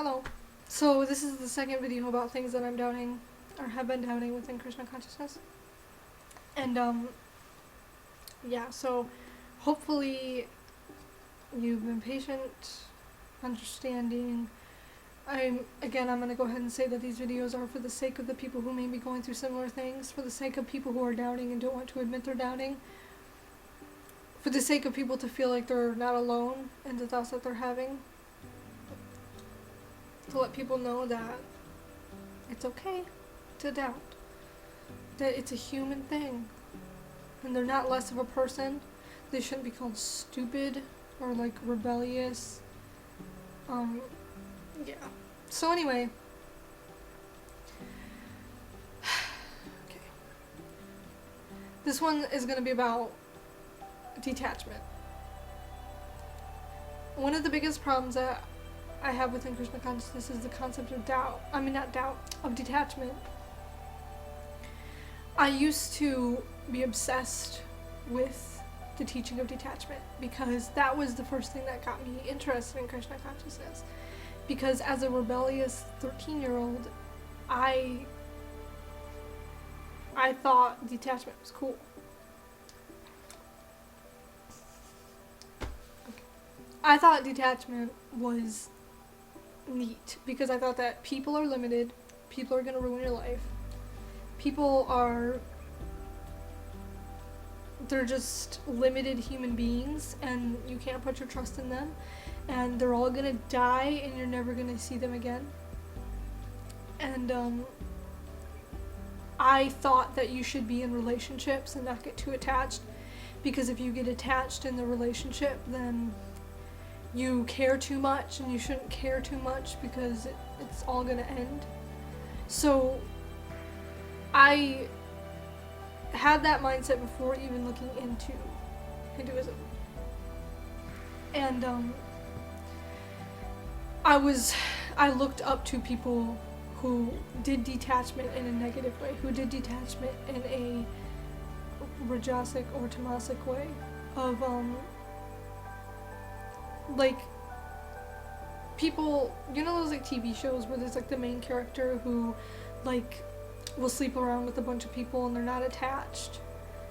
Hello. So this is the second video about things that I'm doubting, or have been doubting within Krishna consciousness. And yeah, so hopefully you've been patient, understanding. I'm gonna go ahead and say that these videos are for the sake of the people who may be going through similar things, for the sake of people who are doubting and don't want to admit they're doubting, for the sake of people to feel like they're not alone in the thoughts that they're having, to let people know that it's okay to doubt, that it's a human thing, and they're not less of a person. They shouldn't be called stupid or like rebellious. Yeah. So anyway, okay. This one is going to be about detachment. One of the biggest problems that I have within Krishna consciousness is the concept of of detachment. I used to be obsessed with the teaching of detachment because that was the first thing that got me interested in Krishna consciousness. Because as a rebellious 13-year-old, I thought detachment was cool. Okay. I thought detachment was neat because I thought that people are limited, people are going to ruin your life, they're just limited human beings and you can't put your trust in them, and they're all going to die and you're never going to see them again. And I thought that you should be in relationships and not get too attached, because if you get attached in the relationship, then you care too much, and you shouldn't care too much because it's all gonna end. So I had that mindset before even looking into Hinduism. And I looked up to people who did detachment in a negative way, who did detachment in a rajasic or tamasic way of like people, you know those like TV shows where there's like the main character who like will sleep around with a bunch of people and they're not attached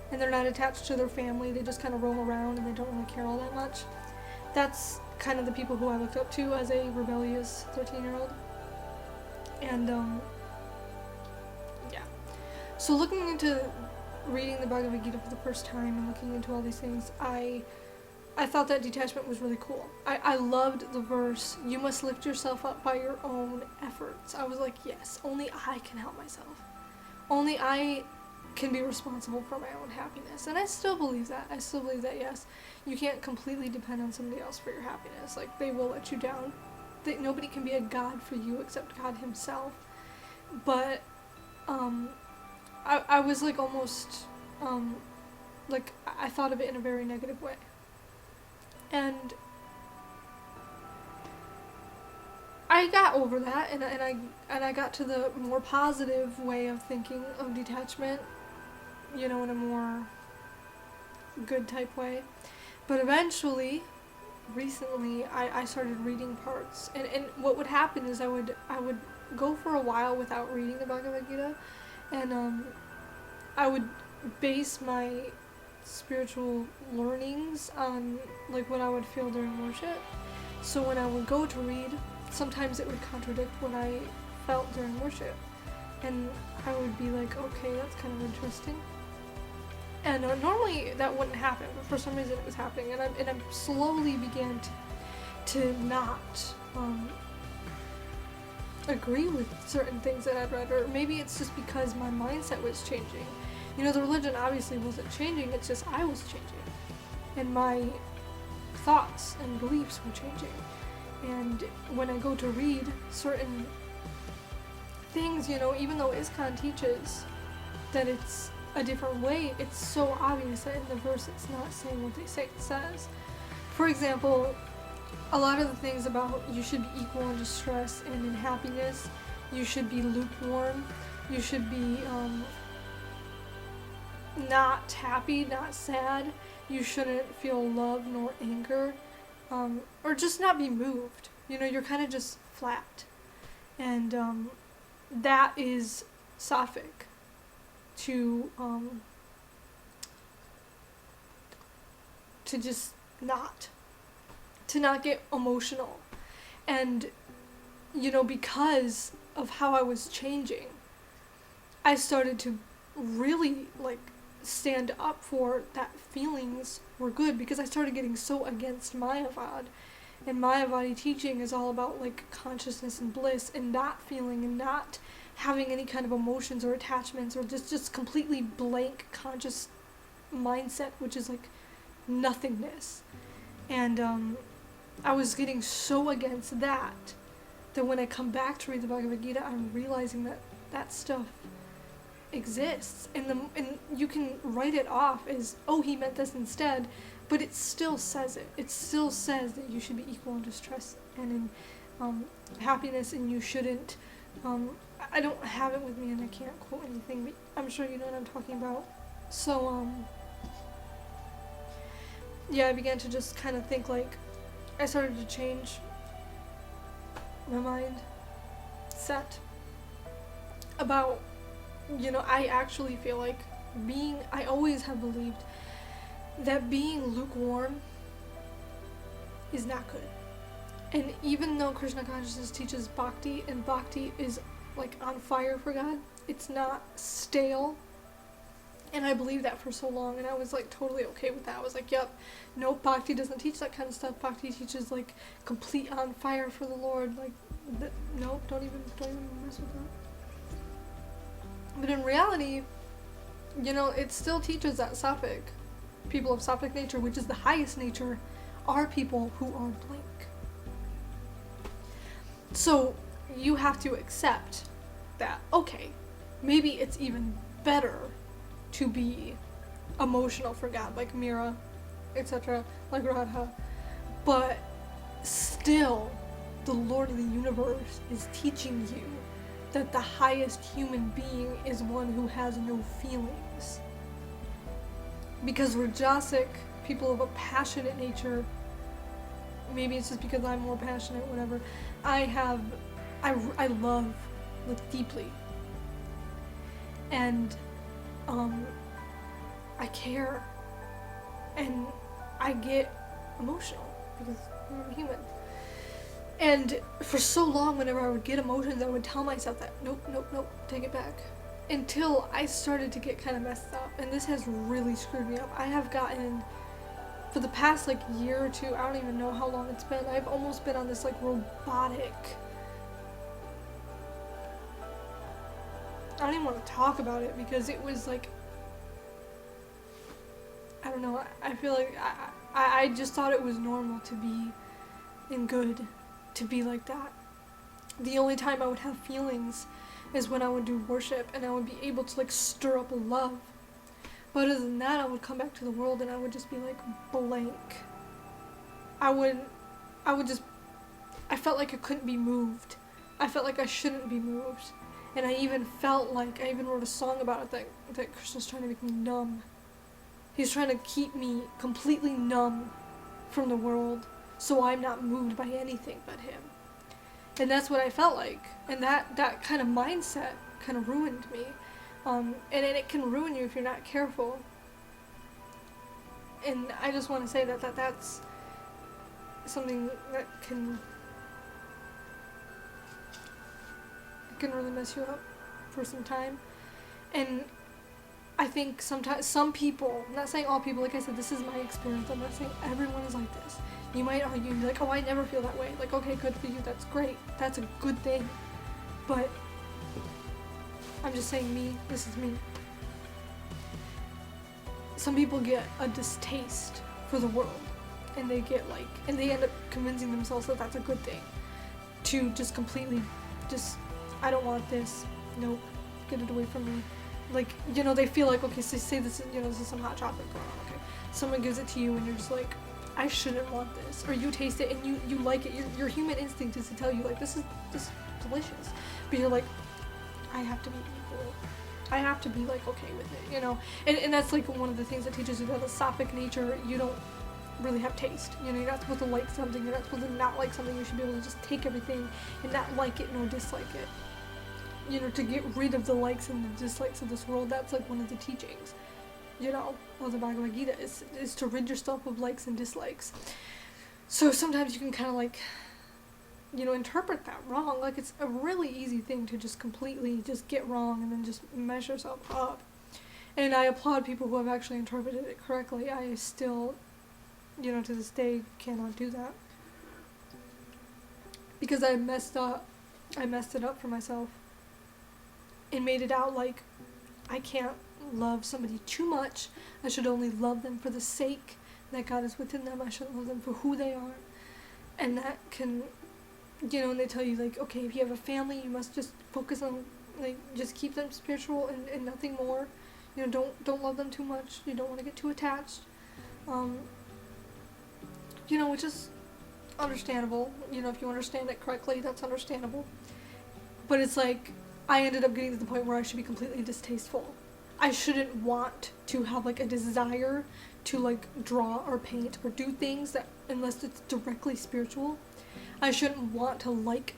to their family, they just kind of roam around and they don't really care all that much. That's kind of the people who I looked up to as a rebellious 13-year-old. And yeah, so looking into reading the Bhagavad Gita for the first time and looking into all these things, I thought that detachment was really cool. I loved the verse, "You must lift yourself up by your own efforts." I was like, yes, only I can help myself. Only I can be responsible for my own happiness. And I still believe that. Yes, you can't completely depend on somebody else for your happiness. Like, they will let you down. Nobody can be a god for you except God himself. But I was like almost like I thought of it in a very negative way. And I got over that, and I got to the more positive way of thinking of detachment, you know, in a more good type way. But eventually, recently, I started reading parts, and what would happen is I would go for a while without reading the Bhagavad Gita, and I would base my spiritual learnings on like what I would feel during worship. So when I would go to read, sometimes it would contradict what I felt during worship, and I would be like, okay, that's kind of interesting. And normally that wouldn't happen, but for some reason it was happening, and I slowly began to not agree with certain things that I'd read, or maybe it's just because my mindset was changing. You know, the religion obviously wasn't changing, it's just I was changing. And my thoughts and beliefs were changing. And when I go to read certain things, you know, even though ISKCON teaches that it's a different way, it's so obvious that in the verse it's not saying what they say it says. For example, a lot of the things about you should be equal in distress and in happiness, you should be lukewarm, you should be not happy, not sad, you shouldn't feel love nor anger, or just not be moved. you're kind of just flat. And that is Sapphic to just not get emotional. And because of how I was changing, I started to really stand up for that feelings were good, because I started getting so against Mayavad. And Mayavadi teaching is all about consciousness and bliss and not feeling and not having any kind of emotions or attachments, or just completely blank conscious mindset, which is nothingness. And I was getting so against that when I come back to read the Bhagavad Gita, I'm realizing that stuff exists, and you can write it off as, oh, he meant this instead, but it still says it. It still says that you should be equal in distress and in happiness, and you shouldn't. I don't have it with me, and I can't quote anything, but I'm sure you know what I'm talking about. So yeah, I began to just kind of think I started to change my mind set about, I actually feel I always have believed that being lukewarm is not good. And even though Krishna consciousness teaches bhakti, and bhakti is on fire for God, it's not stale. And I believed that for so long, and I was totally okay with that. I was yep, nope, bhakti doesn't teach that kind of stuff. Bhakti teaches complete on fire for the Lord. Nope, don't even mess with that. But in reality, it still teaches that Sapphic, people of Sapphic nature, which is the highest nature, are people who are blank. So you have to accept that, okay, maybe it's even better to be emotional for God, like Mira, etc., like Radha, but still the Lord of the universe is teaching you that the highest human being is one who has no feelings. Because Rajasic, people of a passionate nature, maybe it's just because I'm more passionate, whatever, I love deeply. And I care, and I get emotional because I'm human. And for so long, whenever I would get emotions, I would tell myself that, nope, take it back. Until I started to get kind of messed up, and this has really screwed me up. I have gotten, for the past year or two, I don't even know how long it's been, I've almost been on this robotic, I don't even want to talk about it, because it was I don't know, I feel I just thought it was normal to be in good, to be like that. The only time I would have feelings is when I would do worship, and I would be able to stir up love. But other than that, I would come back to the world and I would just be blank. I felt I couldn't be moved. I felt I shouldn't be moved. And I even felt I even wrote a song about it, that Krishna's trying to make me numb. He's trying to keep me completely numb from the world, so I'm not moved by anything but him. And that's what I felt like. And that kind of mindset kind of ruined me. And it can ruin you if you're not careful. And I just want to say that's something that can really mess you up for some time. And I think sometimes some people, I'm not saying all people, like I said, this is my experience, I'm not saying everyone is like this. You might argue and be like, oh, I never feel that way. Okay, good for you, that's great, that's a good thing. But I'm just saying this is me. Some people get a distaste for the world, and they get and they end up convincing themselves that that's a good thing. To just completely, I don't want this, nope, get it away from me. They feel okay, so say this is, this is some hot chocolate going on, okay. Someone gives it to you and you're just I shouldn't want this. Or you taste it and you like it. Your human instinct is to tell you, this is delicious. But you're I have to be equal. I have to be okay with it, And that's one of the things that teaches you that the Sapphic nature, you really have taste. You know, you're not supposed to like something, you're not supposed to not like something, you should be able to just take everything and not like it nor dislike it. You know, to get rid of the likes and the dislikes of this world, that's like one of the teachings, you know, of the Bhagavad Gita, is to rid yourself of likes and dislikes. So sometimes you can kind of like, you know, interpret that wrong. Like, it's a really easy thing to just completely just get wrong and then just mess yourself up. And I applaud people who have actually interpreted it correctly. I still, you know, to this day cannot do that. Because I messed it up for myself. And made it out like I can't love somebody too much. I should only love them for the sake that God is within them. I shouldn't love them for who they are. And that can, you know, and they tell you, like, okay, if you have a family, you must just focus on, like, just keep them spiritual and nothing more. You know, don't love them too much. You don't want to get too attached. You know, which is understandable. You know, if you understand it correctly, that's understandable. But it's like, I ended up getting to the point where I should be completely distasteful. I shouldn't want to have, like, a desire to, like, draw or paint or do things that, unless it's directly spiritual. I shouldn't want to like,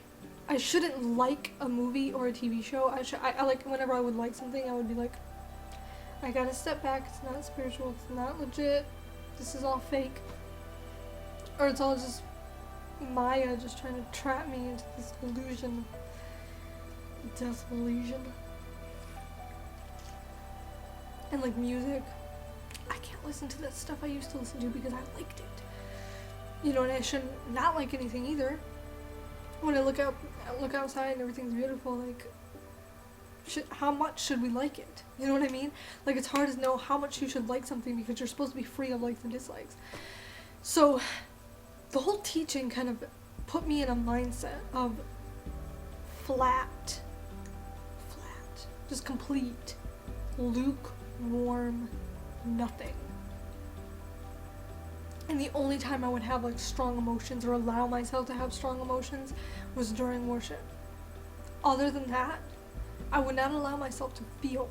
I shouldn't like a movie or a TV show. I like, whenever I would like something, I would be like, I gotta step back, it's not spiritual, it's not legit, this is all fake. Or it's all just Maya just trying to trap me into this illusion. Disillusion. And like music, I can't listen to that stuff I used to listen to because I liked it. You know, and I shouldn't not like anything either. When I look outside and everything's beautiful, like, how much should we like it? You know what I mean? Like, it's hard to know how much you should like something because you're supposed to be free of likes and dislikes. So, the whole teaching kind of put me in a mindset of flat, just complete, lukewarm, nothing. And the only time I would have, like, strong emotions or allow myself to have strong emotions was during worship. Other than that, I would not allow myself to feel,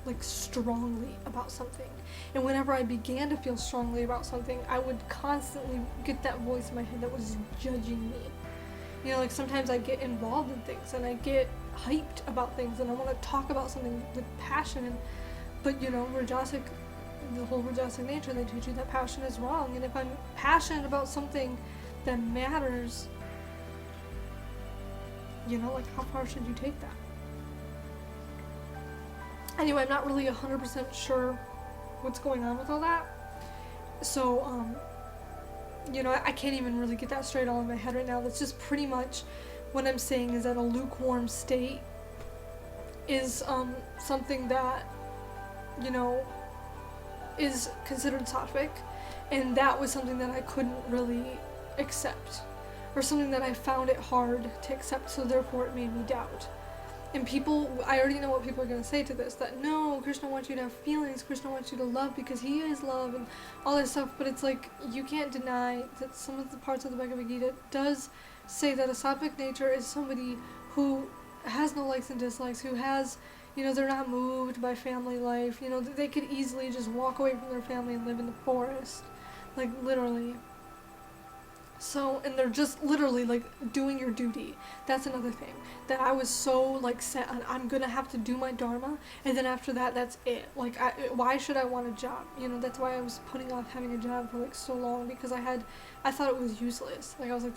like, strongly about something. And whenever I began to feel strongly about something, I would constantly get that voice in my head that was judging me. You know, like, sometimes I get involved in things and I get hyped about things and I want to talk about something with passion, but, you know, Rajasic, the whole Rajasic nature, they teach you that passion is wrong. And if I'm passionate about something that matters, you know, like, how far should you take that? Anyway, I'm not really 100% sure what's going on with all that. So, you know, I can't even really get that straight all in my head right now. That's just pretty much what I'm saying, is that a lukewarm state is something that, you know, is considered sattvic, and that was something that I couldn't really accept, or something that I found it hard to accept, so therefore it made me doubt. And people, I already know what people are going to say to this, that no, Krishna wants you to have feelings, Krishna wants you to love because he is love and all this stuff, but it's like, you can't deny that some of the parts of the Bhagavad Gita does say that a sattvic nature is somebody who has no likes and dislikes, who has, you know, they're not moved by family life, you know, they could easily just walk away from their family and live in the forest, like, literally. So, and they're just literally, like, doing your duty. That's another thing. That I was so, like, set on, I'm gonna have to do my dharma, and then after that, that's it. Like, why should I want a job? You know, that's why I was putting off having a job for, like, so long, because I thought it was useless. Like, I was like,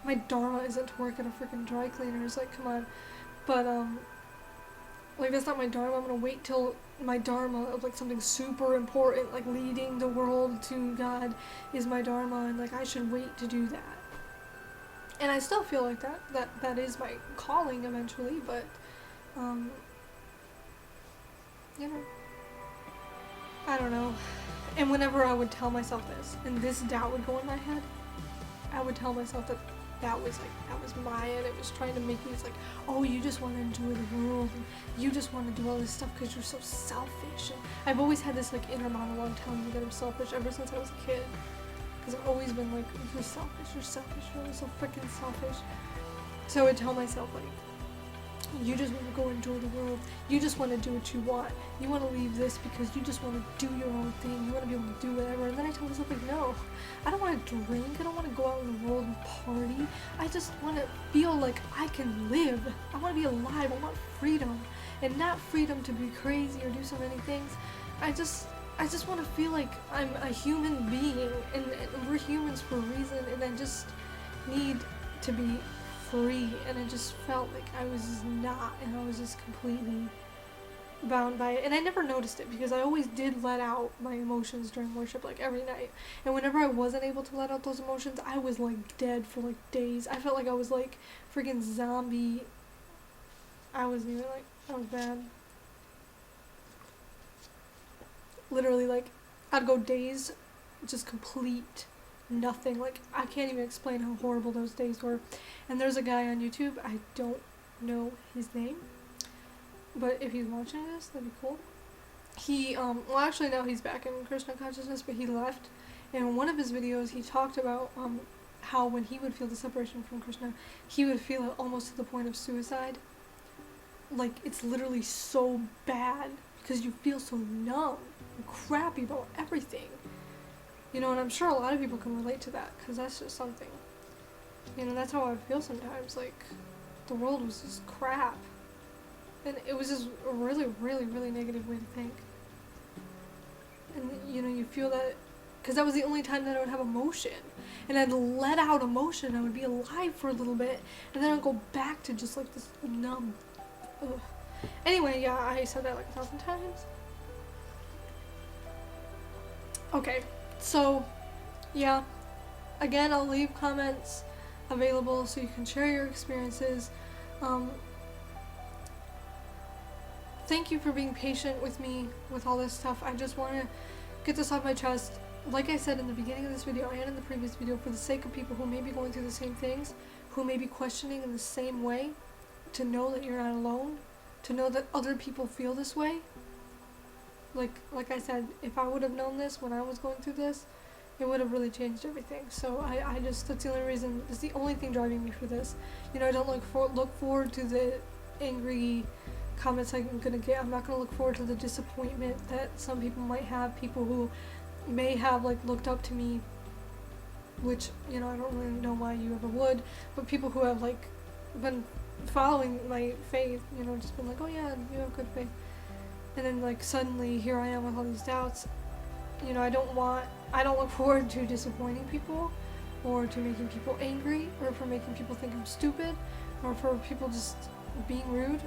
my dharma isn't to work at a freaking dry cleaner's, like, come on. But, like, that's not my dharma. I'm gonna wait till my dharma of, like, something super important, like leading the world to God is my dharma, and, like, I should wait to do that. And I still feel like that is my calling eventually, but, you know, I don't know. And whenever I would tell myself this, and this doubt would go in my head, I would tell myself that was Maya, and it was trying to make me, it's like, oh, you just want to enjoy the world, and you just want to do all this stuff because you're so selfish. And I've always had this, like, inner monologue telling me that I'm selfish ever since I was a kid, because I've always been like, you're selfish, you're so freaking selfish. So I would tell myself, like, you just want to go enjoy the world. You just want to do what you want. You want to leave this because you just want to do your own thing. You want to be able to do whatever. And then I tell myself, like, no, I don't want to drink. I don't want to go out in the world and party. I just want to feel like I can live. I want to be alive. I want freedom. And not freedom to be crazy or do so many things. I just want to feel like I'm a human being. And we're humans for a reason. And I just need to be free, and it just felt like I was just not, and I was just completely bound by it. And I never noticed it because I always did let out my emotions during worship, like every night. And whenever I wasn't able to let out those emotions, I was like dead for like days. I felt like I was like freaking zombie. I was bad. Literally, like, I'd go days just complete nothing. Like, I can't even explain how horrible those days were. And there's a guy on YouTube, I don't know his name, but if he's watching this, that'd be cool. He well, actually now he's back in Krishna consciousness, but he left. And in one of his videos he talked about how when he would feel the separation from Krishna, he would feel it almost to the point of suicide. Like, it's literally so bad because you feel so numb and crappy about everything. You know, and I'm sure a lot of people can relate to that, because that's just something. You know, that's how I feel sometimes. Like, the world was just crap. And it was just a really, really, really negative way to think. And, you know, you feel that, because that was the only time that I would have emotion. And I'd let out emotion, I would be alive for a little bit, and then I'd go back to just, like, this numb. Ugh. Anyway, yeah, I said that like 1,000 times. Okay. So, yeah, again, I'll leave comments available so you can share your experiences. Thank you for being patient with me with all this stuff. I just want to get this off my chest. Like I said in the beginning of this video and in the previous video, for the sake of people who may be going through the same things, who may be questioning in the same way, to know that you're not alone, to know that other people feel this way. Like I said, if I would have known this when I was going through this, it would have really changed everything. So I just, that's the only reason, it's the only thing driving me for this. You know, I don't look forward to the angry comments I'm gonna get. I'm not gonna look forward to the disappointment that some people might have, people who may have like looked up to me, which, you know, I don't really know why you ever would, but people who have like been following my faith, you know, just been like, oh yeah, you have good faith. And then, like, suddenly here I am with all these doubts. You know, I don't look forward to disappointing people, or to making people angry, or for making people think I'm stupid, or for people just being rude.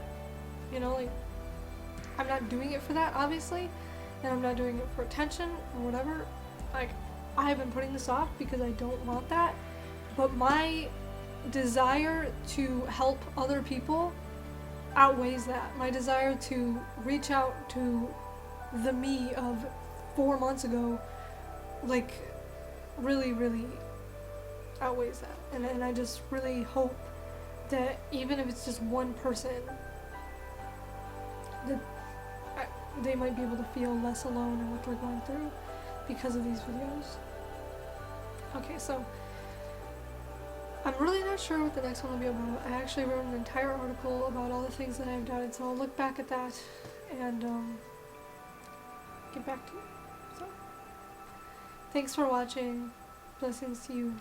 You know, like, I'm not doing it for that, obviously, and I'm not doing it for attention, or whatever. Like, I have been putting this off because I don't want that, but my desire to help other people outweighs that. My desire to reach out to the me of 4 months ago, like, really, really outweighs that. And I just really hope that even if it's just one person, that they might be able to feel less alone in what they're going through because of these videos. Okay, so I'm really not sure what the next one will be about. I actually wrote an entire article about all the things that I've doubted, so I'll look back at that and get back to you. So, thanks for watching. Blessings to you.